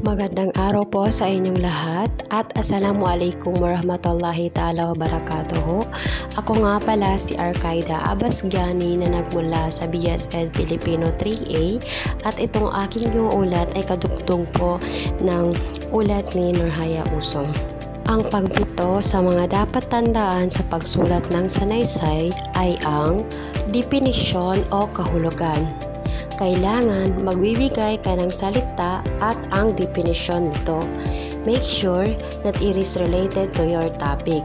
Magandang araw po sa inyong lahat at Assalamualaikum warahmatullahi ta'ala wabarakatuh. Ako nga pala si Arkaida Abasgiani na nagmula sa BSN Filipino 3A at itong aking ulat ay kadugtong po ng ulat ni Nurhaya Usong. Ang pagpito sa mga dapat tandaan sa pagsulat ng sanaysay ay ang definisyon o kahulugan. Kailangan magbibigay ka ng salita at ang definisyon nito. Make sure that it is related to your topic.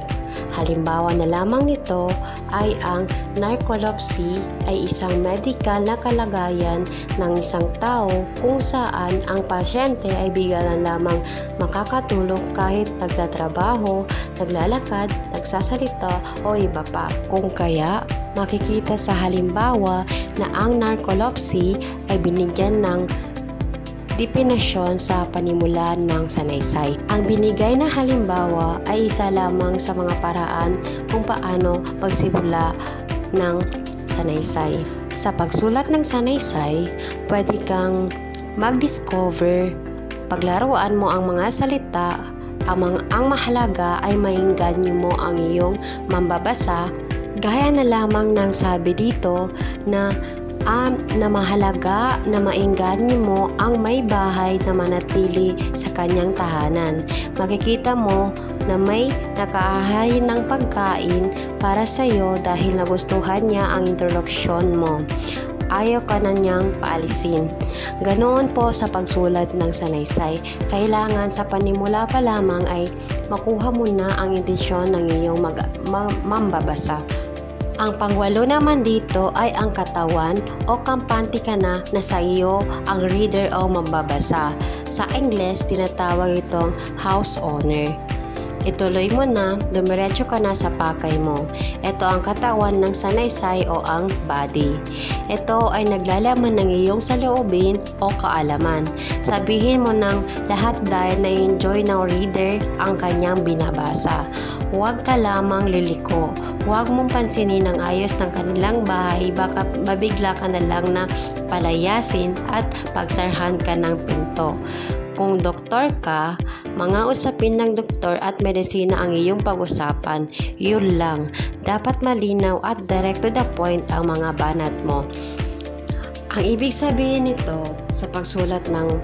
Halimbawa na lamang nito ay ang narcolepsy ay isang medical na kalagayan ng isang tao kung saan ang pasyente ay bigla lamang makakatulog kahit nagtatrabaho, naglalakad, nagsasalita o iba pa. Kung kaya, makikita sa halimbawa na ang narcolepsy ay binigyan ng definisyon sa panimulan ng sanaysay. Ang binigay na halimbawa ay isa lamang sa mga paraan kung paano magsimula ng sanaysay. Sa pagsulat ng sanaysay, pwede kang mag-discover, paglaruan mo ang mga salita, ang mahalaga ay maingganyo mo ang iyong mambabasa, gaya na lamang ng sabi dito na mahalaga na maingganyo mo ang may bahay na manatili sa kanyang tahanan. Makikita mo na may nakaahay ng pagkain para sa iyo dahil nagustuhan niya ang introduksyon mo. Ayaw ka na niyang paalisin. Ganoon po sa pagsulat ng sanaysay. Kailangan sa panimula pa lamang ay makuha mo na ang intensyon ng iyong mambabasa. Ang pangwalo naman dito ay ang katawan o kampante ka na sa iyo ang reader o mambabasa. Sa Ingles, tinatawag itong house owner. Ituloy mo na, dumiretso ka na sa pakay mo. Ito ang katawan ng sanaysay o ang body. Ito ay naglalaman ng iyong saloobin o kaalaman. Sabihin mo ng lahat dahil na-enjoy ng reader ang kanyang binabasa. Huwag ka lamang liliko. Huwag mong pansinin ang ayos ng kanilang bahay, baka mabigla ka na lang na palayasin at pagsarhan ka ng pinto. Kung doktor ka, mga usapin ng doktor at medisina ang iyong pag-usapan. Yun lang. Dapat malinaw at direct to the point ang mga banat mo. Ang ibig sabihin nito sa pagsulat ng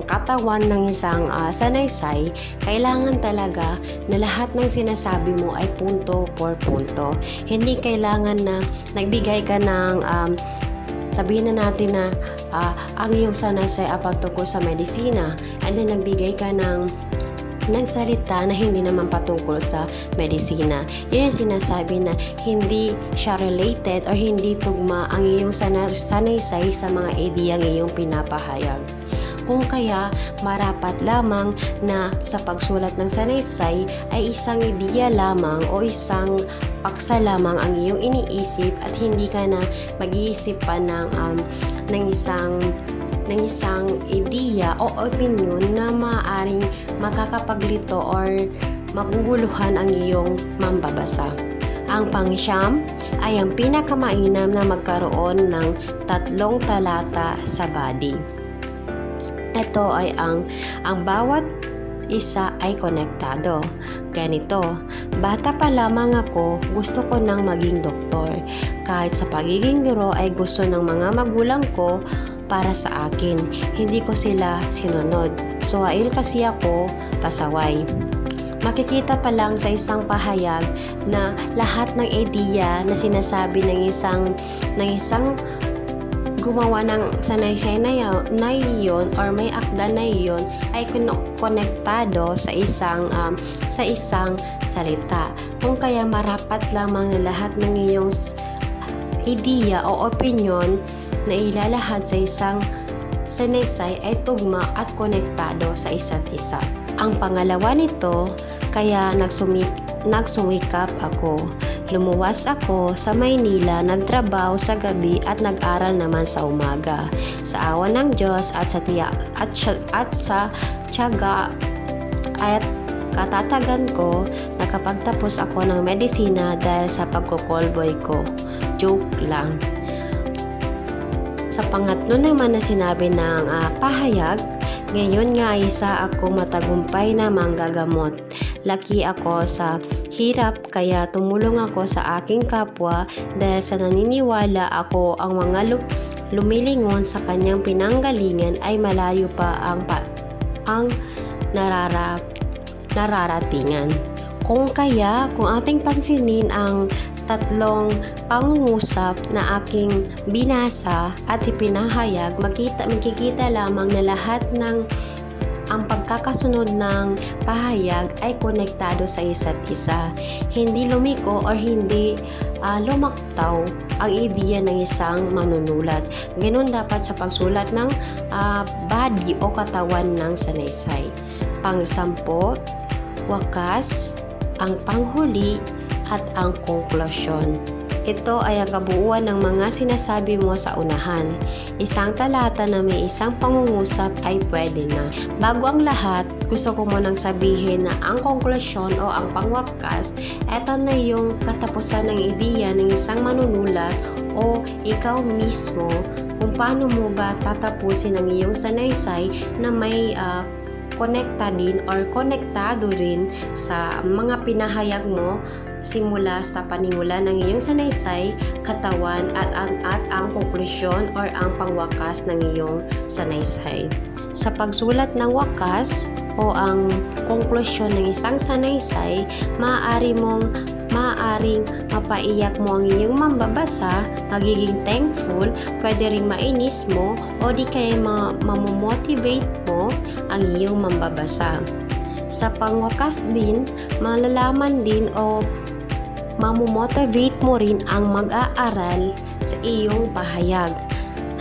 katawan ng isang sanaysay, kailangan talaga na lahat ng sinasabi mo ay punto por punto. Hindi kailangan na nagbigay ka ng sabihin na natin na ang iyong sanaysay ay patungkol sa medisina and then nagbigay ka ng salita na hindi naman patungkol sa medisina. Yun yung sinasabi na hindi siya related or hindi tugma ang iyong sanaysay sa mga ideyang iyong pinapahayag. Kung kaya, marapat lamang na sa pagsulat ng sanaysay ay isang ideya lamang o isang paksa lamang ang iyong iniisip at hindi ka na mag-iisip pa ng isang ideya o opinion na maaaring makakapaglito or maguguluhan ang iyong mambabasa. Ang pangsyam ay ang pinakamainam na magkaroon ng 3 talata sa body. Ito ay ang bawat isa ay konektado. Ganito, bata pa lamang ako, gusto ko nang maging doktor. Kahit sa pagiging guro ay gusto ng mga magulang ko para sa akin. Hindi ko sila sinunod. Suwail kasi ako, pasaway. Makikita pa lang sa isang pahayag na lahat ng ideya na sinasabi ng isang gumawa ng sanaysay na iyon or may akda na iyon ay konektado sa isang salita. Kung kaya marapat lamang na lahat ng iyong ideya o opinion na ilalahad sa isang sanaysay ay tugma at konektado sa isa't isa. Ang pangalawa nito, kaya nagsumikap ako. Lumuwas ako sa Maynila, nagtrabaho sa gabi at nag-aral naman sa umaga. Sa awa ng Diyos at sa tiyaga at katatagan ko, nakapagtapos ako ng medisina dahil sa pagko-callboy ko. Joke lang. Sa pangatlo naman na sinabi ng pahayag, Ngayon nga isa akong matagumpay na manggagamot. Laki ako sa hirap kaya tumulong ako sa aking kapwa dahil sa naniniwala ako ang mga lumilingon sa kanyang pinanggalingan ay malayo pa ang nararatingan. Kung ating pansinin ang tatlong pangungusap na aking binasa at ipinahayag, makikita lamang na lahat ng ang pagkakasunod ng pahayag ay konektado sa isa't isa. Hindi lumiko o hindi lumaktaw ang ideya ng isang manunulat. Ganun dapat sa pagsulat ng body o katawan ng sanaysay. Pang-10, wakas, ang panghuli, at ang konklusyon. Ito ay ang kabuuan ng mga sinasabi mo sa unahan. Isang talata na may isang pangungusap ay pwede na. Bago ang lahat, gusto ko munang sabihin na ang konklusyon o ang pangwakas, ito na yung katapusan ng ideya ng isang manunulat o ikaw mismo kung paano mo ba tatapusin ang iyong sanaysay na may konektado rin sa mga pinahayag mo simula sa panimula ng iyong sanaysay, katawan at ang konklusyon or ang pangwakas ng iyong sanaysay. Sa pagsulat ng wakas o ang konklusyon ng isang sanaysay, maaaring mapaiyak mo ang iyong mambabasa, magiging thankful, pwede ring mainis mo o di kaya mamomotivate mo ang iyong mambabasa. Sa pangwakas din, malalaman din o mamomotivate mo rin ang mag-aaral sa iyong pahayag.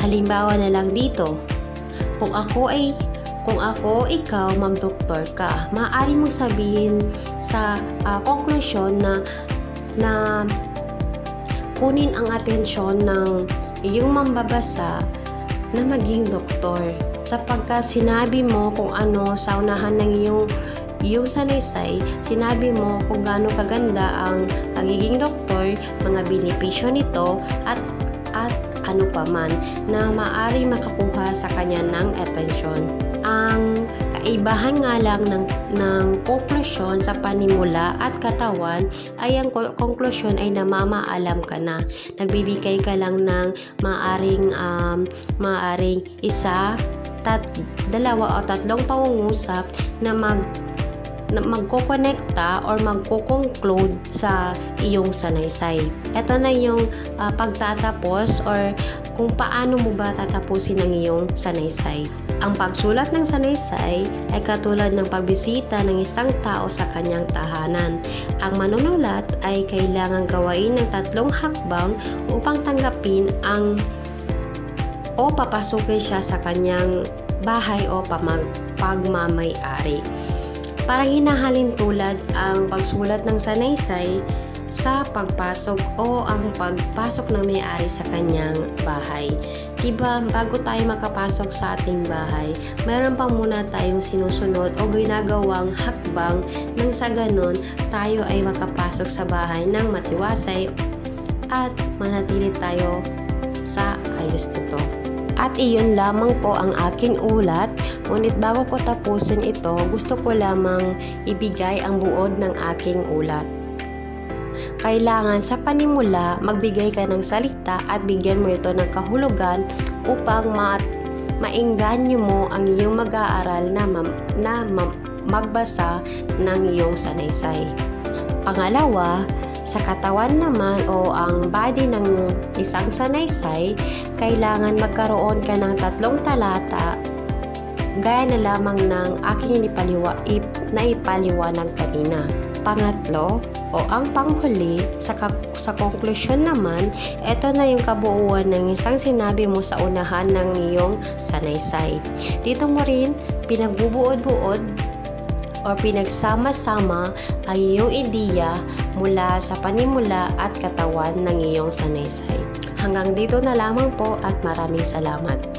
Halimbawa na lang dito, kung ikaw magdoktor ka, maaari mong sabihin sa konklusyon na kunin ang atensyon ng iyong mambabasa na maging doktor, sapagkat sinabi mo kung ano sa unahan ng iyong sanaysay, sinabi mo kung gaano kaganda ang pagiging doktor, mga benepisyo nito at ano pa man na maaari makakuha sa kanya ng atensyon. Ang kaibahan nga lang ng konklusyon sa panimula at katawan ay ang konklusyon ay namamaalam ka na. Nagbibigay ka lang ng maaring isa, dalawa o tatlong pangungusap na magkokonekta or magko-conclude sa iyong sanaysay. Ito na yung pagtatapos or kung paano mo ba tatapusin ang iyong sanaysay. Ang pagsulat ng sanaysay ay katulad ng pagbisita ng isang tao sa kanyang tahanan. Ang manunulat ay kailangang gawain ng 3 hakbang upang tanggapin o papasukin siya sa kanyang bahay o pagmamay-ari. Parang hinahalin tulad ang pagsulat ng sanaysay sa pagpasok o ang pagpasok ng may-ari sa kanyang bahay. Diba, bago tayo makapasok sa ating bahay, mayroon pa muna tayong sinusunod o ginagawang hakbang nang sa ganon tayo ay makapasok sa bahay ng matiwasay at manatili tayo sa ayos nito. At iyon lamang po ang aking ulat. Ngunit bago ko tapusin ito, gusto ko lamang ibigay ang buod ng aking ulat. Kailangan sa panimula, magbigay ka ng salita at bigyan mo ito ng kahulugan upang maengganyo mo ang iyong mag-aaral na magbasa ng iyong sanaysay. Pangalawa, sa katawan naman o ang body ng isang sanaysay, kailangan magkaroon ka ng 3 talata gaya na lamang ng aking naipaliwanag kanina. Pangatlo o ang panghuli, sa konklusyon naman, ito na yung kabuuan ng isang sinabi mo sa unahan ng iyong sanaysay. Dito mo rin pinagbubuod-buod o pinagsama-sama ang iyong ideya mula sa panimula at katawan ng iyong sanaysay. Hanggang dito na lamang po at maraming salamat.